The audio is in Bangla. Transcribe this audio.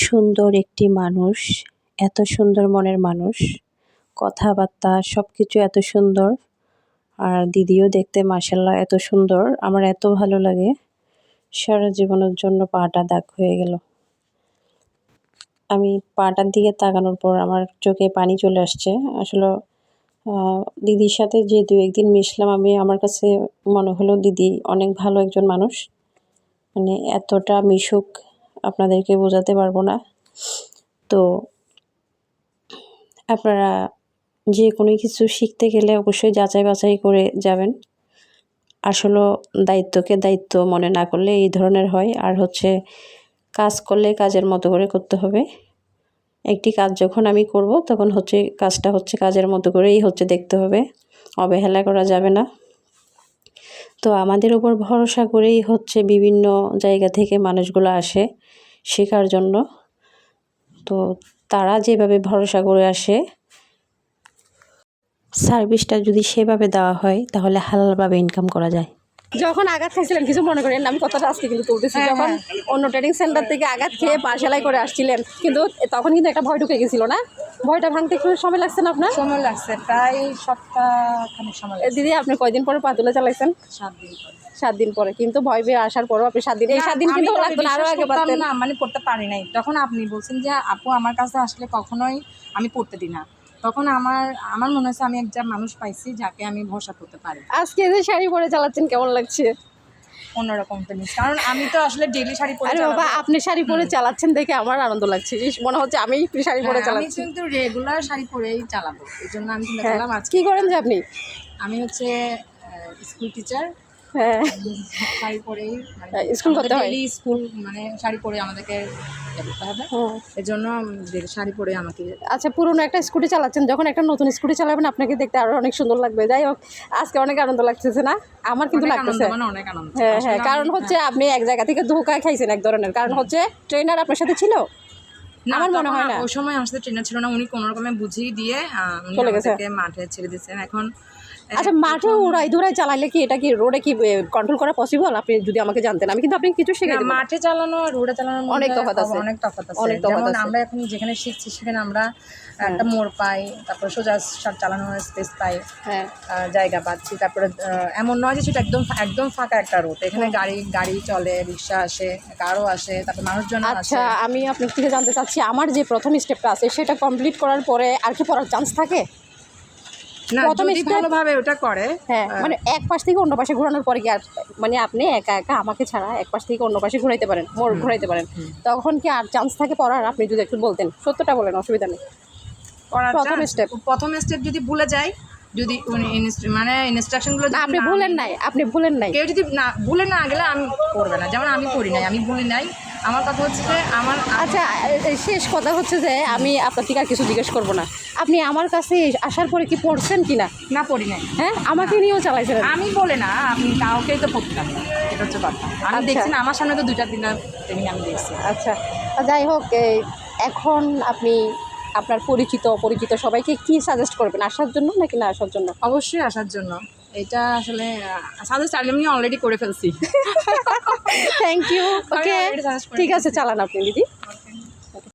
সুন্দর একটি মানুষ, এত সুন্দর মনের মানুষ, কথাবার্তা সব কিছু এত সুন্দর। আর দিদিও দেখতে মাশাআল্লাহ এত সুন্দর, আমার এত ভালো লাগে। সারা জীবনের জন্য পাটা দাগ হয়ে গেল। আমি পাটার দিকে তাকানোর পর আমার চোখে পানি চলে আসছে। আসলে দিদির সাথে যে 2-1 দিন মিশলাম আমি, আমার কাছে মনে হলো দিদি অনেক ভালো একজন মানুষ। মানে এতটা মিশুক আপনাদেরকে বোঝাতে পারবো না। তো আপনারা যে কোনো কিছু শিখতে গেলে অবশ্যই যাচাই বাছাই করে যাবেন। আসলে দায়িত্বকে দায়িত্ব মনে না করলে এই ধরনের হয়। আর হচ্ছে কাজ করলে কাজের মতো করে করতে হবে। একটি কাজ যখন আমি করব তখন হচ্ছে কাজটা হচ্ছে কাজের মতো করেই হচ্ছে দেখতে হবে, অবহেলা করা যাবে না। তো আমাদের উপর ভরসা করেই হচ্ছে বিভিন্ন জায়গা থেকে মানুষগুলো আসে শেখার জন্য। তো তারা যেভাবে ভরসা করে আসে, সার্ভিসটা যদি সেভাবে দেওয়া হয় তাহলে হালালভাবে ইনকাম করা যায়। যখন আঘাত খাইছিলেন কিছু মনে করেন, আমি কথাটা আজকে কিন্তু তুলতেছি, যখন অন্য ট্রেনিং সেন্টার থেকে আঘাত খেয়ে পা সেলাই করে আসছিলেন, কিন্তু তখন কিন্তু একটা ভয় ঢুকে গেছিল না? ভয়টা ভাঙতে একটু সময় লাগছে না আপনার? সময় লাগছে, প্রায় সপ্তাহখানেক সময় লাগছে। দিদি আপনি কয়দিন পরে পা তুলে চালাইছেন? 7 দিন পরে। 7 দিন পরে, কিন্তু ভয় পেয়ে আসার পরও আপনি 7 দিন, এই 7 দিন কিন্তু লাগতো না, আরো আগে পারতেন না, মানে পড়তে পারি নাই। তখন আপনি বলছেন যে আপু আমার কাছে আসলে কখনোই আমি পড়তে দিই না। তখন আমার মনে হচ্ছে আমি একজন মানুষ পাইছি যাকে আমি ভরসা করতে পারি। আজকে যে শাড়ি পরে চালাচ্ছেন কেমন লাগছে? অন্যরকম জিনিস, কারণ আমি তো আসলে ডেইলি শাড়ি পরে চালাবো। বাবা আপনি শাড়ি পরে চালাচ্ছেন দেখে আমার আনন্দ লাগছে, মনে হচ্ছে আমি শাড়ি পরে চালাচ্ছি। আমি কিন্তু রেগুলার শাড়ি পরেই চালাবো, এই জন্য আমি চিন্তা করলাম আজকে। কি করেন যে আপনি? আমি হচ্ছে স্কুল টিচার। হ্যাঁ, শাড়ি পরেই স্কুল করতে হয়, স্কুল মানে শাড়ি পরে আমাদেরকে যেতে হবে, এর জন্য শাড়ি পরে আমাকে। আচ্ছা, পুরনো একটা স্কুটি চালাচ্ছেন, যখন একটা নতুন স্কুটি চালাবেন আপনাকে দেখতে আরো অনেক সুন্দর লাগবে। যাই হোক, আজকে অনেক আনন্দ লাগতেছে না? আমার কিন্তু লাগতেছে। অনেক আনন্দ। হ্যাঁ হ্যাঁ, কারণ হচ্ছে আপনি এক জায়গা থেকে ধোঁকা খাইছেন এক ধরনের, কারণ হচ্ছে ট্রেনার আপনার সাথে ছিল। আমার মনে হয় না ওই সময় আমার সাথে ট্রেনার ছিল না, উনি কোনো রকমে বুঝিয়ে দিয়ে চলে গেছে, মাঠে ছেড়ে দিয়েছেন। এখন আচ্ছা, মাঠে উড়াই ধুরাই চালাইলে কি এটা কি রোডে কি কন্ট্রোল করা পসিবল? আপনি যদি আমাকে জানতেন, আমি কিন্তু আপনি কিছু শিখে দেব। মাঠে চালানো আর রোডে চালানো অনেক তফাৎ আছে, অনেক তফাৎ আছে। যেমন আমরা এখন যেখানে শিখছি সেখানে আমরা একটা মোড় পাই, তারপর সোজা চালানোর স্পেস পাই, জায়গা পাচ্ছি। তারপরে এমন নয় যে সেটা একদম ফাঁকা একটা রোড, এখানে গাড়ি চলে, রিক্সা আসে, কারও আসে, তারপর মানুষজন আসে। আচ্ছা, আমি আপনার থেকে জানতে চাচ্ছি, আমার যে প্রথম স্টেপটা আছে সেটা কমপ্লিট করার পরে আর কি পড়ার চান্স থাকে? না, যদি ভালোভাবে ওটা করে, হ্যাঁ, মানে এক পাশ থেকে অন্য পাশে ঘোরানোর পরে কি আর মানে আপনি একা একা আমাকে ছাড়া এক পাশ থেকে অন্য পাশে ঘুরাইতে পারেন, মোড় ঘুরাইতে পারেন, তখন কি আর চান্স থাকে পড়ার? আপনি যদি একটু বলতেন, সত্যটা বলেন, অসুবিধা নেই। প্রথম স্টেপ যদি ভুলে যায়, যদি মানে ইনস্ট্রাকশনগুলো আপনি ভুলেন নাই, কেউ যদি না ভুলে না গেলে আমি করবে না। যেমন আমি করি নাই, আমি ভুলি নাই। আমার কথা হচ্ছে যে আচ্ছা, শেষ কথা হচ্ছে যে আমি আপনার থেকে আর কিছু জিজ্ঞেস করবো না। আপনি আমার কাছে আসার পরে কি পড়ছেন কিনা? না, পড়ি নাই। হ্যাঁ, আমাকে নিয়েও চালাইছেন। আমি বলে না, আপনি কাউকেই তো পড়তাম না, এটা হচ্ছে কথা। আমি দেখছি না, আমার সামনে তো 2টা 3টা ট্রেনিং আমি দেখছি। আচ্ছা, যাই হোক, এখন আপনি আপনার পরিচিত সবাইকে কি সাজেস্ট করবেন, আসার জন্য নাকি না আসার জন্য? অবশ্যই আসার জন্য। এটা আসলে সাজেস্ট আমি অলরেডি করে ফেলছি। Thank you. ওকে, ঠিক আছে, চালান আপনি দিদি।